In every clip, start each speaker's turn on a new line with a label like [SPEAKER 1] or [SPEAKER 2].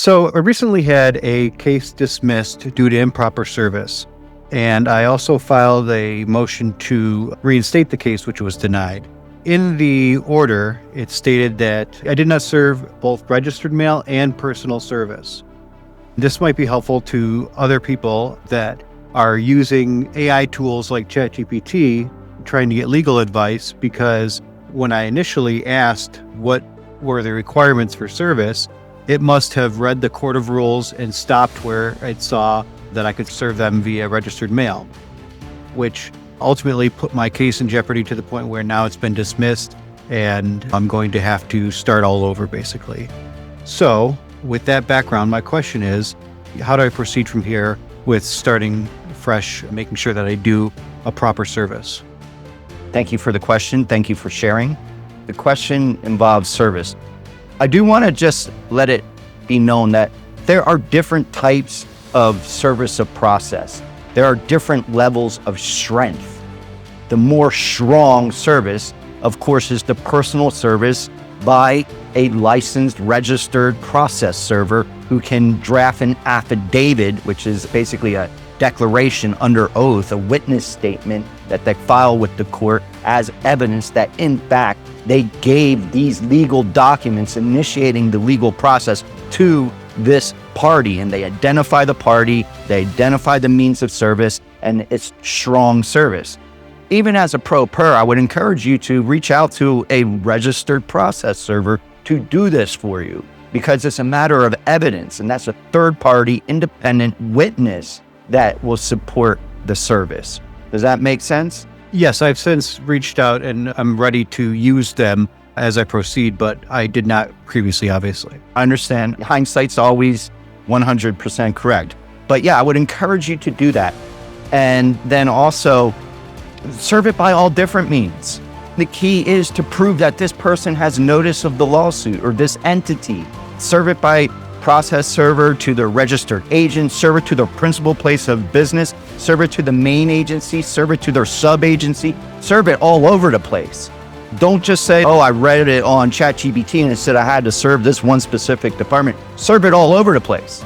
[SPEAKER 1] So I recently had a case dismissed due to improper service, and I also filed a motion to reinstate the case, which was denied. In the order, it stated that I did not serve both registered mail and personal service. This might be helpful to other people that are using AI tools like ChatGPT trying to get legal advice, because when I initially asked what were the requirements for service, it must have read the Court of Rules and stopped where it saw that I could serve them via registered mail, which ultimately put my case in jeopardy to the point where now it's been dismissed and I'm going to have to start all over, basically. So with that background, my question is, how do I proceed from here with starting fresh, making sure that I do a proper service?
[SPEAKER 2] Thank you for the question. Thank you for sharing. The question involves service. I do want to just let it be known that there are different types of service of process. There are different levels of strength. The more strong service, of course, is the personal service by a licensed, registered process server who can draft an affidavit, which is basically a declaration under oath, a witness statement that they file with the court as evidence that, in fact, they gave these legal documents initiating the legal process to this party, and they identify the party, they identify the means of service, and it's strong service. Even as a pro per, I would encourage you to reach out to a registered process server to do this for you, because it's a matter of evidence, and that's a third-party independent witness that will support the service. Does that make sense?
[SPEAKER 1] Yes, I've since reached out and I'm ready to use them as I proceed, but I did not previously, obviously.
[SPEAKER 2] I understand. Hindsight's always 100% correct. But yeah, I would encourage you to do that. And then also serve it by all different means. The key is to prove that this person has notice of the lawsuit or this entity. Serve it by process server to the registered agent, serve it to the principal place of business, serve it to the main agency, serve it to their sub-agency, serve it all over the place. Don't just say, oh, I read it on ChatGPT and it said I had to serve this one specific department. Serve it all over the place.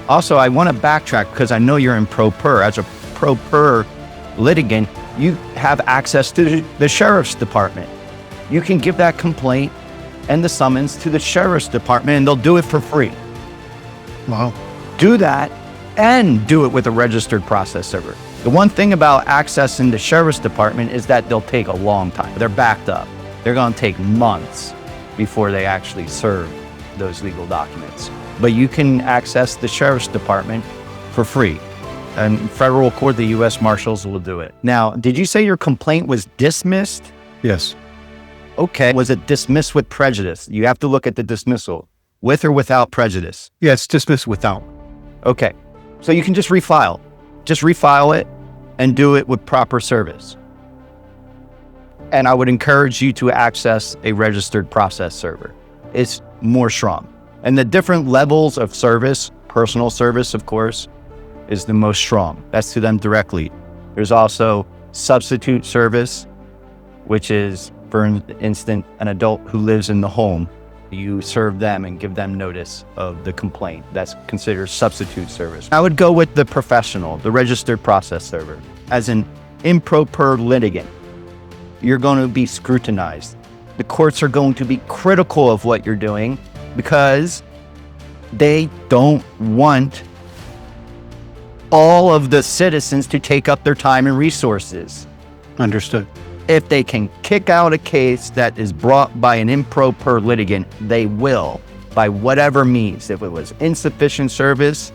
[SPEAKER 2] Also, I want to backtrack because I know you're in pro per. As a pro per litigant, you have access to the sheriff's department. You can give that complaint and the summons to the sheriff's department, and they'll do it for free.
[SPEAKER 1] Wow.
[SPEAKER 2] Do that and do it with a registered process server. The one thing about accessing the sheriff's department is that they'll take a long time. They're backed up. They're going to take months before they actually serve those legal documents. But you can access the sheriff's department for free. And federal court, the U.S. Marshals will do it. Now, did you say your complaint was dismissed?
[SPEAKER 1] Yes.
[SPEAKER 2] Okay. Was it dismissed with prejudice? You have to look at the dismissal. With or without prejudice?
[SPEAKER 1] Yeah, it's dismissed without.
[SPEAKER 2] Okay. So you can just refile. Just refile it and do it with proper service. And I would encourage you to access a registered process server. It's more strong. And the different levels of service, personal service, of course, is the most strong. That's to them directly. There's also substitute service, which is, for instance, an adult who lives in the home. You serve them and give them notice of the complaint. That's considered substitute service. I would go with the professional, the registered process server. As an improper litigant, you're going to be scrutinized. The courts are going to be critical of what you're doing because they don't want all of the citizens to take up their time and resources.
[SPEAKER 1] Understood.
[SPEAKER 2] If they can kick out a case that is brought by an improper litigant, they will, by whatever means. If it was insufficient service,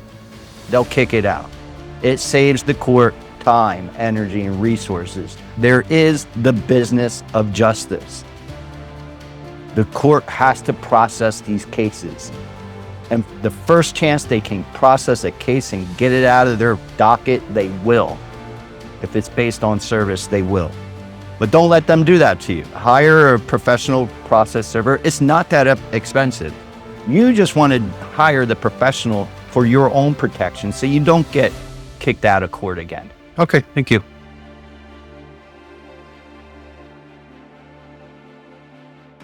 [SPEAKER 2] they'll kick it out. It saves the court time, energy, and resources. There is the business of justice. The court has to process these cases. And the first chance they can process a case and get it out of their docket, they will. If it's based on service, they will. But don't let them do that to you. Hire a professional process server. It's not that expensive. You just want to hire the professional for your own protection so you don't get kicked out of court again.
[SPEAKER 1] Okay, thank you.